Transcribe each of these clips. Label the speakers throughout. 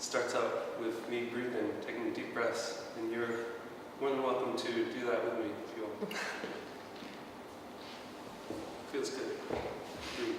Speaker 1: starts out with me breathing, taking deep breaths, and you're more than welcome to do that with me if you want. Feels good. Breathe.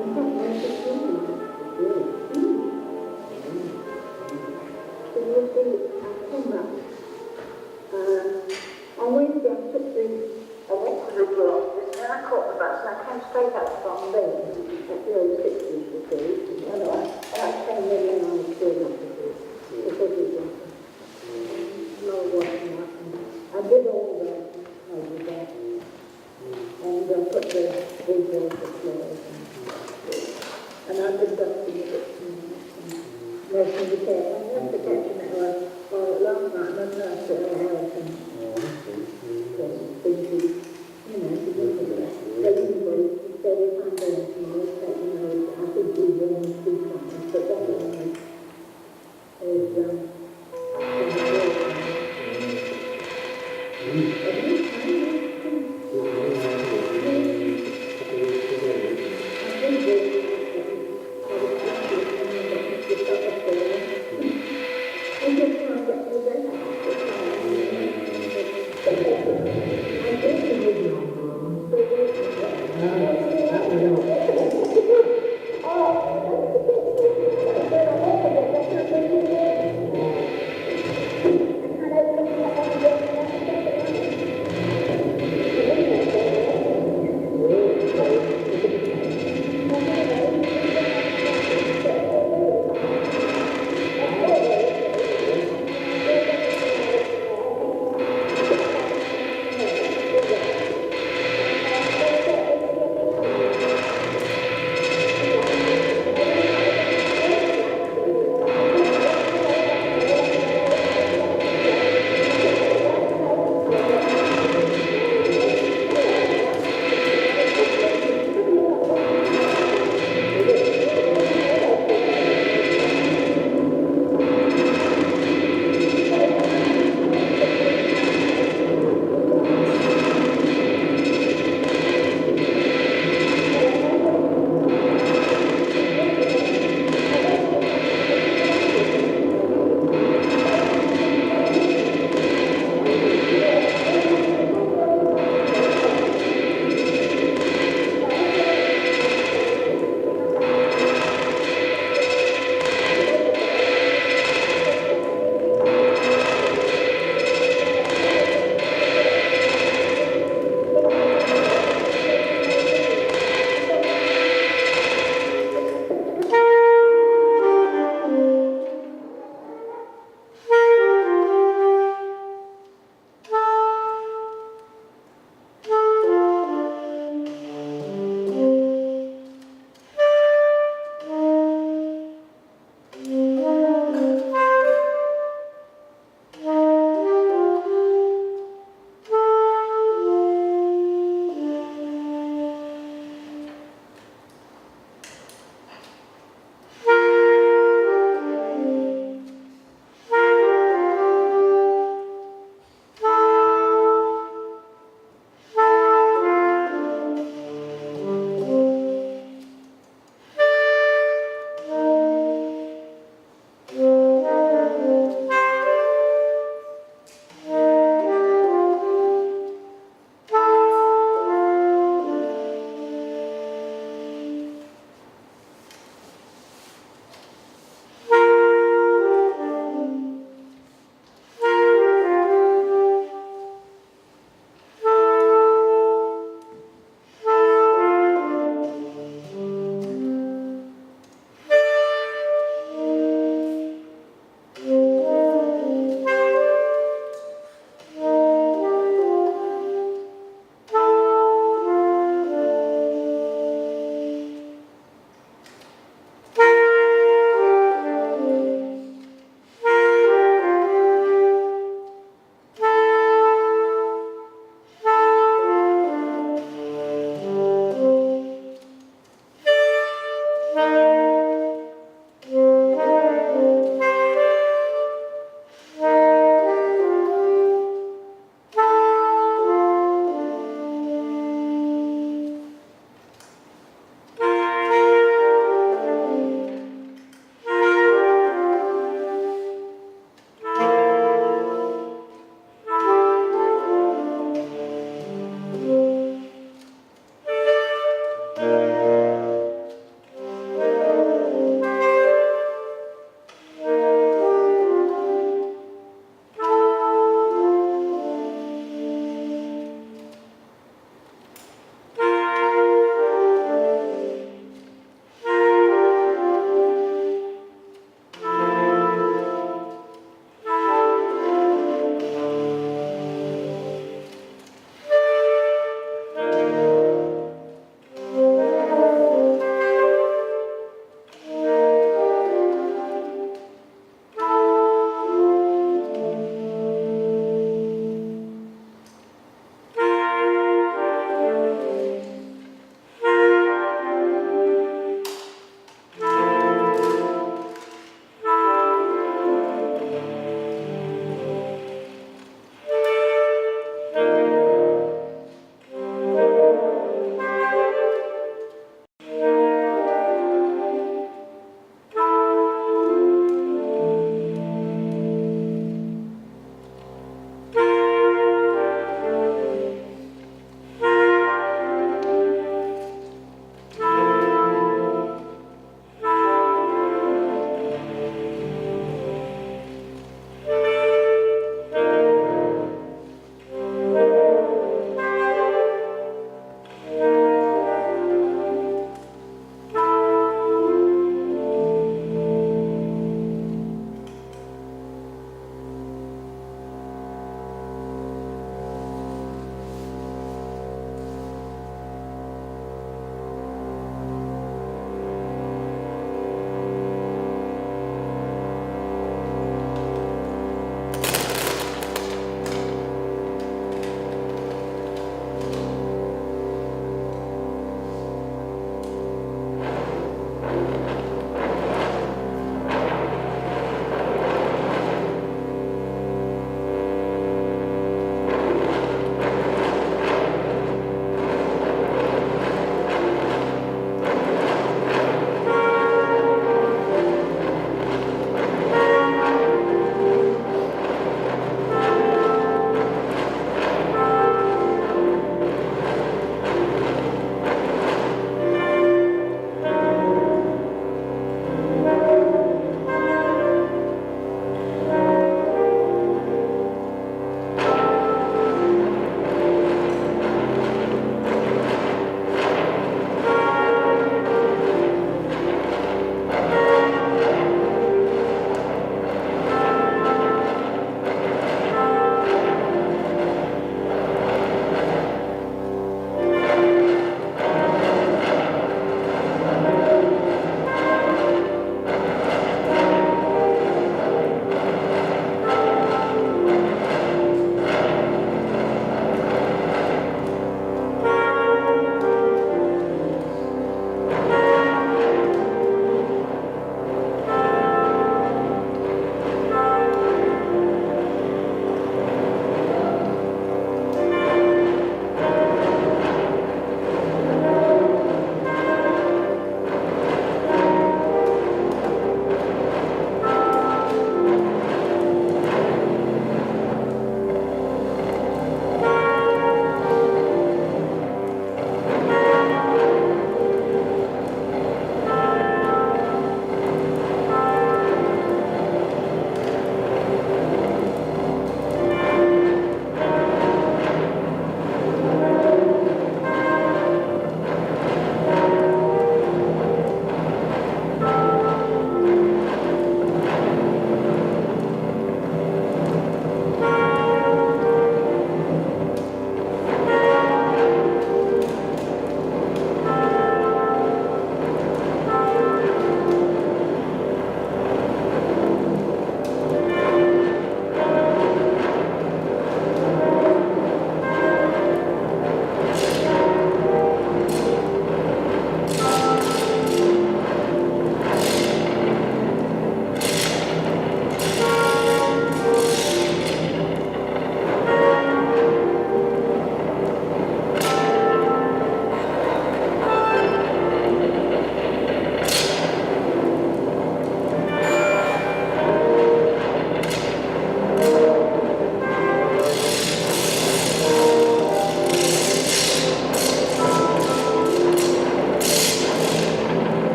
Speaker 2: On Wednesday, I went to the office and I caught the bus and I came straight up from there at the old 60s, you see. And I came in when I was still offices because it was no washing up. I did all that, I did that. And I put the windows the floors and I did dusting it and making the care. I left the kitchen at last night and I nursed it all out and thinking, you know, to look at that. So anyway, so if I'm going to let you know, I think we will do something, but that is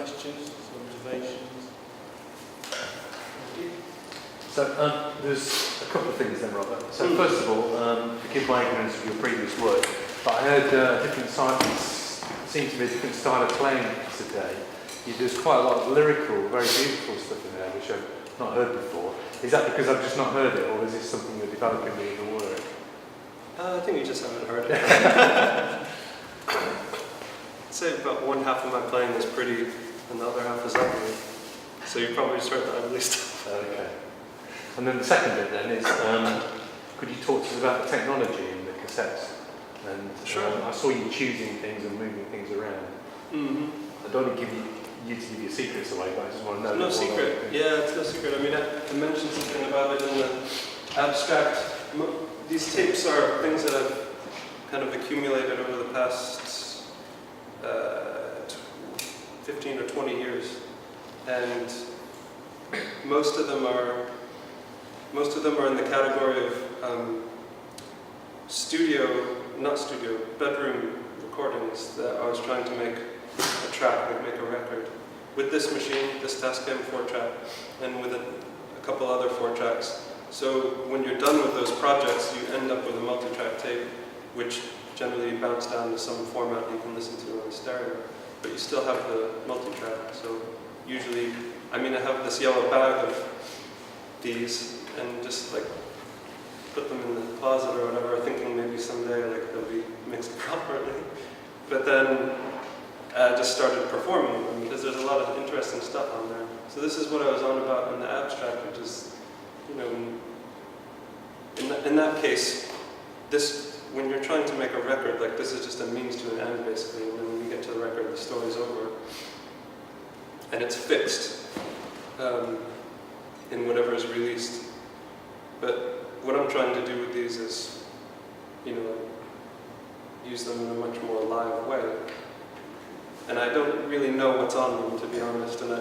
Speaker 3: questions, observations?
Speaker 4: So there's a couple of things then, Robert. So first of all, forgive my ignorance of your previous work, but I heard different science seems to be a different style of playing today. There's quite a lot of lyrical, very beautiful stuff in there, which I've not heard before. Is that because I've just not heard it, or is this something you're developing with the work?
Speaker 1: I think you just haven't heard it. I'd say about one half of my playing is pretty, and the other half is ugly. So you probably just heard the ugly stuff.
Speaker 4: Okay. And then the second bit then is, could you talk to us about the technology in the cassettes? And
Speaker 1: Sure.
Speaker 4: I saw you choosing things and moving things around.
Speaker 1: Mm-hmm.
Speaker 4: I don't want to give you to give your secrets away, but I just want to know.
Speaker 1: It's no secret. Yeah, it's no secret. I mean, I mentioned something about it in the abstract. These tapes are things that I've kind of accumulated over the past 15 or 20 years, and most of them are in the category of bedroom recordings that I was trying to make a track, make a record. With this machine, this Tascam 4-track, and with a couple other 4-tracks. So when you're done with those projects, you end up with a multi-track tape, which generally bounce down to some format you can listen to on stereo. But you still have the multi-track. So usually, I have this yellow bag of these, and just like put them in the closet or whatever, thinking maybe someday they'll be mixed properly. But then I just started performing them because there's a lot of interesting stuff on there. So this is what I was on about in the abstract, which is, in that case, when you're trying to make a record, this is just a means to an end basically, and then when you get to the record, the story's over. And it's fixed in whatever is released. But what I'm trying to do with these is, use them in a much more live way. And I don't really know what's on them, to be honest. And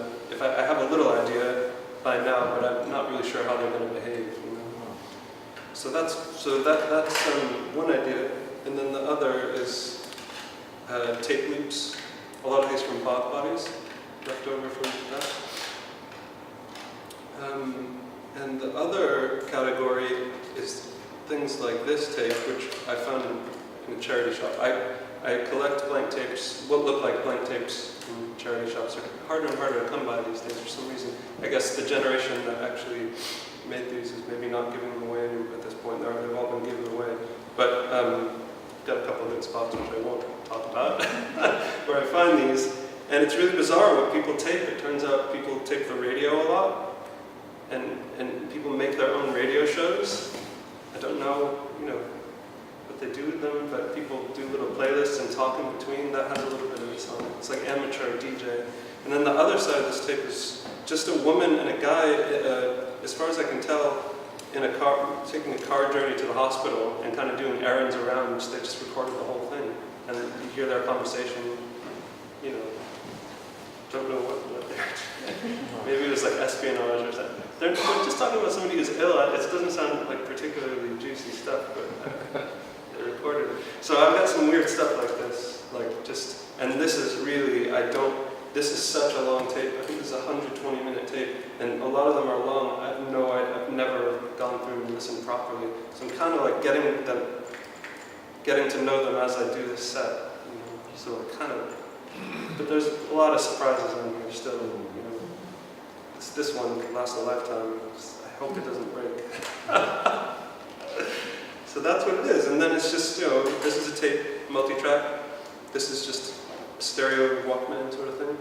Speaker 1: I have a little idea by now, but I'm not really sure how they're going to behave. So that's one idea. And then the other is tape loops. A lot of these from Bach bodies, left over from that. And the other category is things like this tape, which I found in a charity shop. I collect blank tapes, what look like blank tapes in charity shops. Are harder and harder to come by these days for some reason. I guess the generation that actually made these is maybe not giving them away at this point. They've all been given away. But got a couple of good spots which I won't talk about, where I find these. And it's really bizarre what people tape. It turns out people tape the radio a lot. And people make their own radio shows. I don't know, what they do with them, but people do little playlists and talk in between. That has a little bit of this on it. It's like amateur DJ. And then the other side of this tape is just a woman and a guy, as far as I can tell, in a car, taking a car journey to the hospital and kind of doing errands around. They just recorded the whole thing. And then you hear their conversation, don't know what they're maybe it was like espionage or something. They're just talking about somebody who's ill. It doesn't sound like particularly juicy stuff, but they recorded it. So I've got some weird stuff like this, and this is really, this is such a long tape. I think this is a 120-minute tape, and a lot of them are long. I've never gone through and listened properly. So I'm kind of like getting to know them as I do this set. So but there's a lot of surprises in here still. This one could last a lifetime. I hope it doesn't break. So that's what it is. And then it's just, this is a tape, multi-track. This is just a stereo Walkman sort of thing.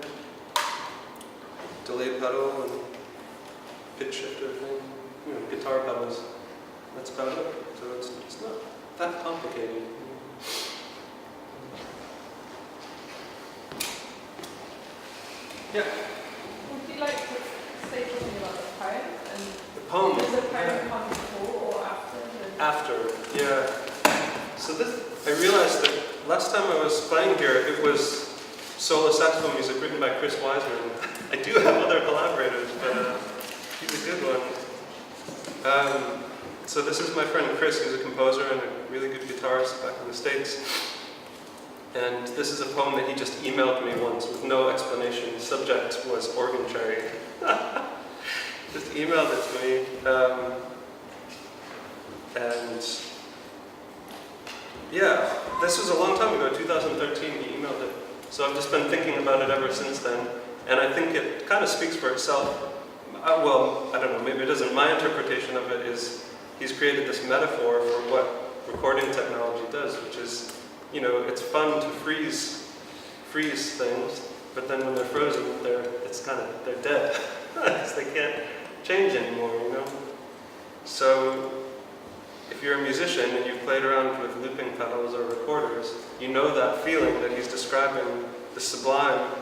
Speaker 1: Delay pedal and pitch shifter thing. Guitar pedals. That's about it. So it's not that complicated. Yeah.
Speaker 5: Would you like to say something about the poem? And
Speaker 1: The poem.
Speaker 5: Does the poem come before or after?
Speaker 1: After, yeah. So I realized that last time I was playing here, it was solo saxophone music written by Chris Weisman. I do have other collaborators, but he's a good one. So this is my friend Chris, who's a composer and a really good guitarist back in the States. And this is a poem that he just emailed me once with no explanation. The subject was organ cherry. Just emailed it to me. And yeah, this was a long time ago, 2013, he emailed it. So I've just been thinking about it ever since then. And I think it kind of speaks for itself. Well, I don't know, maybe it doesn't. My interpretation of it is he's created this metaphor for what recording technology does, which is, you know, it's fun to freeze things, but then when they're frozen, they're dead. Because they can't change anymore, you know? So if you're a musician and you've played around with looping pedals or recorders, you know that feeling that he's describing, the sublime,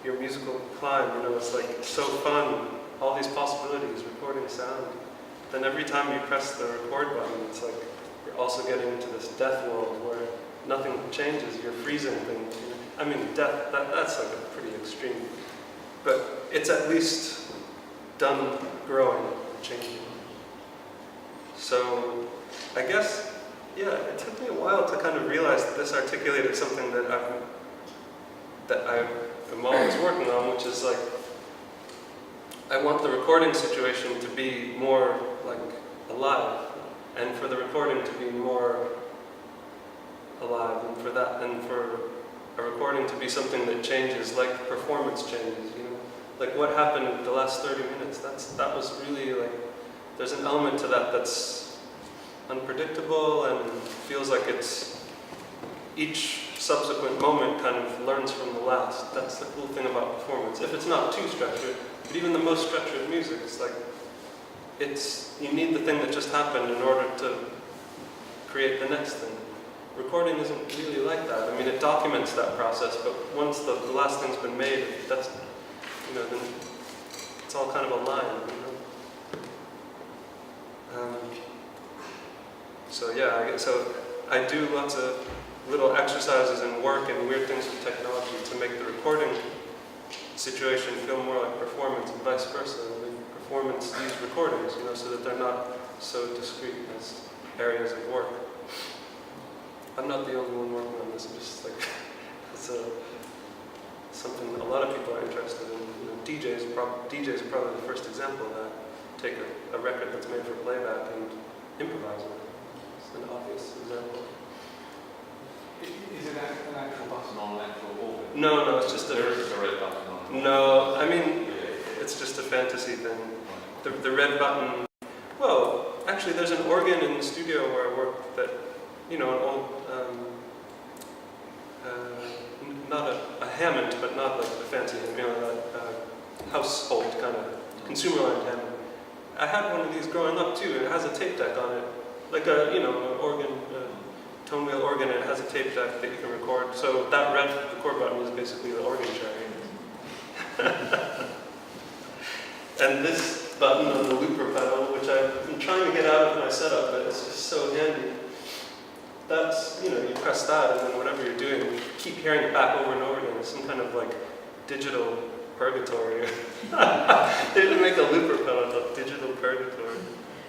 Speaker 1: your musical climb, you know, it's like so fun, all these possibilities, recording sound. Then every time you press the record button, it's like you're also getting into this death world where nothing changes, you're freezing things. I mean, death, that's like a pretty extreme, but it's at least done growing and changing. So I guess, yeah, it took me a while to kind of realize that this articulated something that I'm always working on, which is like, I want the recording situation to be more like alive, and for the recording to be more alive, and for a recording to be something that changes, like performance changes, you know? Like what happened the last 30 minutes, that was really like, there's an element to that that's unpredictable and feels like it's, each subsequent moment kind of learns from the last. That's the cool thing about performance. If it's not too structured, but even the most structured music, it's like, you need the thing that just happened in order to create the next thing. Recording isn't really like that. I mean, it documents that process, but once the last thing's been made, that's, you know, then it's all kind of aligned, you know? So yeah, so I do lots of little exercises and work and weird things with technology to make the recording situation feel more like performance and vice versa. Like performance use recordings, you know, so that they're not so discrete as areas of work. I'm not the only one working on this. I'm just like, it's something a lot of people are interested in. You know, DJs are probably the first example of that. Take a record that's made for playback and improvise on it. It's an obvious example.
Speaker 6: Is it an actual button on an actual organ?
Speaker 1: No, it's just
Speaker 6: There is a red button on it.
Speaker 1: No, I mean, it's just a fantasy thing. The red button, well, actually there's an organ in the studio where I work that, you know, an old, not a Hammond, but not like the fancy, you know, household kind of consumer line Hammond. I had one of these growing up too, and it has a tape deck on it, like a, you know, an organ, tone wheel organ, and it has a tape deck that you can record. So that red record button is basically the organ cherry. And this button on the looper pedal, which I've been trying to get out of my setup, but it's just so handy. That's, you know, you press that, and then whatever you're doing, you keep hearing it back over and over again. It's some kind of like digital purgatory. They didn't make a looper pedal called digital purgatory.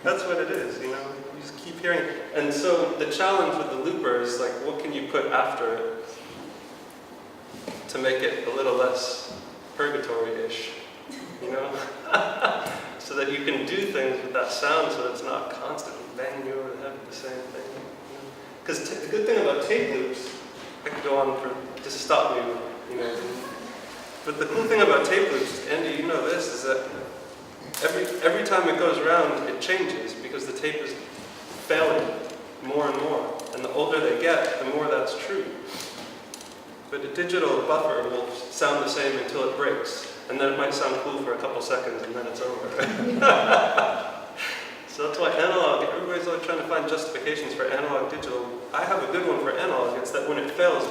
Speaker 1: That's what it is, you know. You just keep hearing it. And so the challenge with the looper is like, what can you put after it to make it a little less purgatory-ish, you know? So that you can do things with that sound so that it's not constantly banging you over the head with the same thing. Because the good thing about tape loops, I could go on for, just stop me, you know. But the cool thing about tape loops, Andy, you know this, is that every time it goes around, it changes because the tape is failing more and more. And the older they get, the more that's true. But a digital buffer will sound the same until it breaks. And then it might sound cool for a couple seconds and then it's over. So that's why analog, everybody's always trying to find justifications for analog digital. I have a good one for analog. It's that when it fails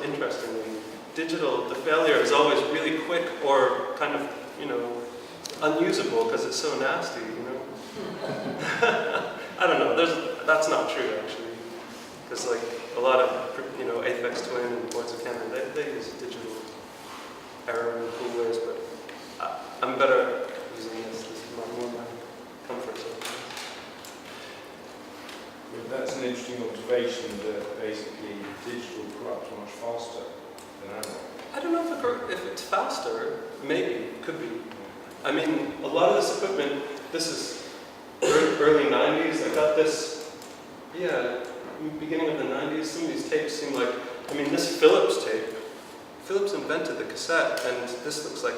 Speaker 1: interestingly. Digital, the failure is always really quick or kind of, you know, unusable because it's so nasty, you know. I don't know, that's not true actually. Because like a lot of, you know, Aphex Twin and Boards of Canterbury, they use digital error in cool ways, but I'm better using this. This is more my comfort zone.
Speaker 7: That's an interesting observation that basically digital corrupts much faster than analog.
Speaker 1: I don't know if it's faster. Maybe, could be. I mean, a lot of this equipment, this is early 90s. I got this, beginning of the 90s. Some of these tapes seem like, I mean, this Philips tape, Philips invented the cassette, and this looks like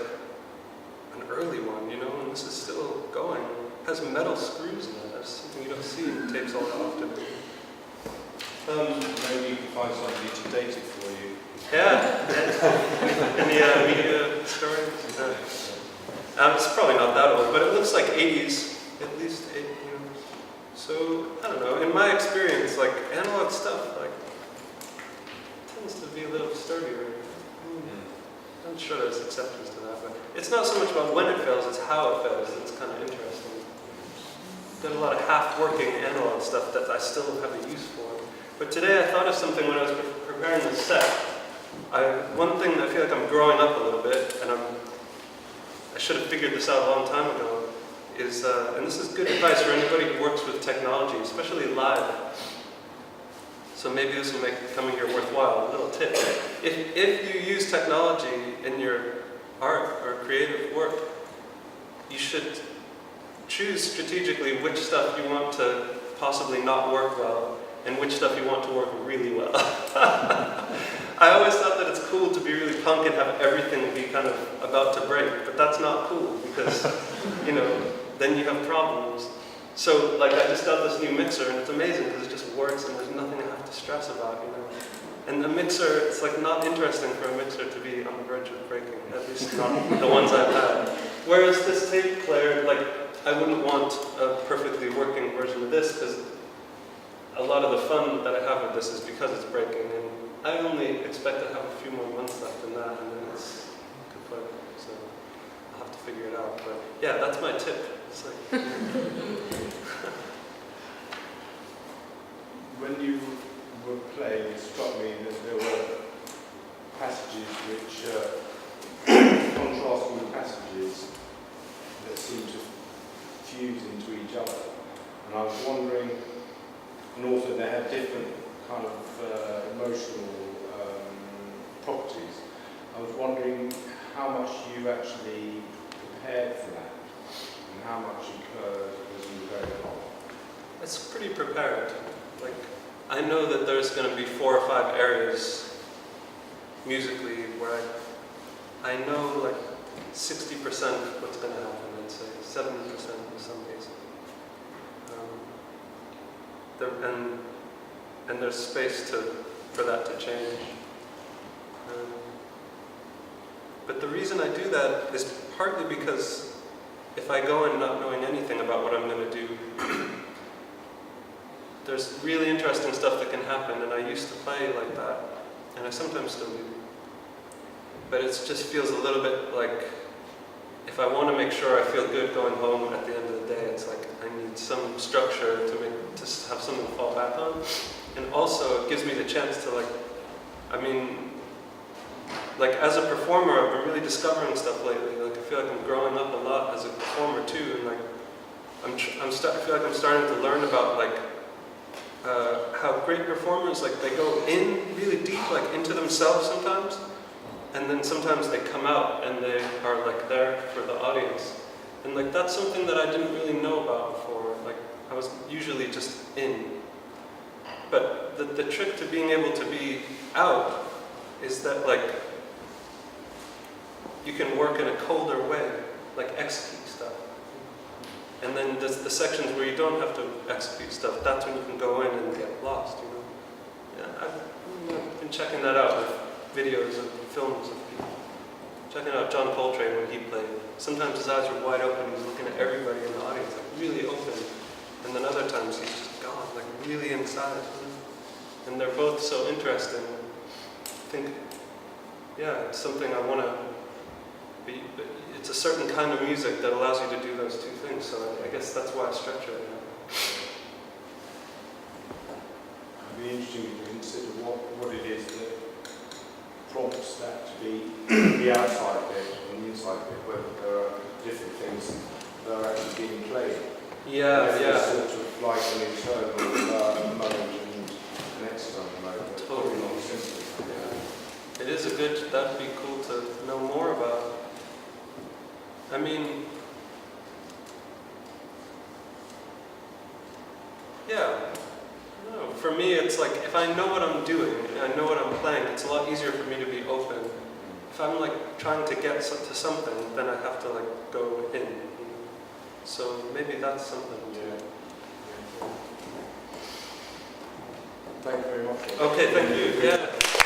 Speaker 1: an early one, you know, and this is still going. It has metal screws in it. That's something you don't see in tapes all that often.
Speaker 7: Maybe you can find somebody to date it for you.
Speaker 1: Yeah. Any media stories? It's probably not that old, but it looks like 80s, at least 8, you know. So, I don't know, in my experience, like, analog stuff, like, tends to be a little sturdier. I'm sure there's exceptions to that, but it's not so much about when it fails, it's how it fails that's kind of interesting. Done a lot of half-working analog stuff that I still have a use for. But today I thought of something when I was preparing this set. One thing that I feel like I'm growing up a little bit, and I should have figured this out a long time ago, is, and this is good advice for anybody who works with technology, especially live. So maybe this will make coming here worthwhile. A little tip. If you use technology in your art or creative work, you should choose strategically which stuff you want to possibly not work well and which stuff you want to work really well. I always thought that it's cool to be really punk and have everything be kind of about to break, but that's not cool because, you know, then you have problems. So, like, I just got this new mixer and it's amazing because it just works and there's nothing I have to stress about, you know. And the mixer, it's like not interesting for a mixer to be on the verge of breaking, at least not the ones I've had. Whereas this tape player, like, I wouldn't want a perfectly working version of this because a lot of the fun that I have with this is because it's breaking, and I only expect to have a few more months left in that, and then it's kaput. So I'll have to figure it out. But yeah, that's my tip. It's like,
Speaker 7: When you were playing, it struck me that there were passages which, contrasting passages that seem to fuse into each other. And I was wondering, and also they have different kind of emotional properties. I was wondering how much you actually prepared for that, and how much occurred as you were going along.
Speaker 1: it's pretty prepared. Like, I know that there's going to be 4 or 5 areas musically where I know like 60% what's going to happen, I'd say 70% in some cases. And there's space for that to change. But the reason I do that is partly because if I go in not knowing anything about what I'm going to do, there's really interesting stuff that can happen, and I used to play like that, and I sometimes still do. But it just feels a little bit like, if I want to make sure I feel good going home at the end of the day, it's like I need some structure to have something to fall back on. And also, it gives me the chance to, like, I mean, like, as a performer, I've been really discovering stuff lately. Like, I feel like I'm growing up a lot as a performer too, and like, I feel like I'm starting to learn about like how great performers, like, they go in really deep, like into themselves sometimes, and then sometimes they come out and they are like there for the audience, and like that's something that I didn't really know about before. Like, I was usually just in. But the trick to being able to be out is that, like, you can work in a colder way, like execute stuff. And then the sections where you don't have to execute stuff, that's when you can go in and get lost, you know. Yeah, I've been checking that out with videos and films of people. Checking out John Coltrane when he played. Sometimes his eyes were wide open, he's looking at everybody in the audience, like really open. And then other times he's just gone, like really inside. You know? And they're both so interesting. I think, yeah, it's something I want to be. It's a certain kind of music that allows you to do those two things. So I guess that's why I structure it.
Speaker 7: It'd be interesting to consider what it is that prompts that to be the outside bit and the inside bit, whether there are different things that are actually being played.
Speaker 1: Yeah,
Speaker 7: There's
Speaker 1: yeah.
Speaker 7: sort of like an internal mode
Speaker 1: that'd be cool to know more about. I mean, yeah. I don't know. For me, it's like if I know what I'm doing, and I know what I'm playing, it's a lot easier for me to be open. If I'm like trying to get to something, then I have to like go in. So maybe that's something.
Speaker 7: Yeah. Thank you very much.
Speaker 1: Okay, thank you. Yeah.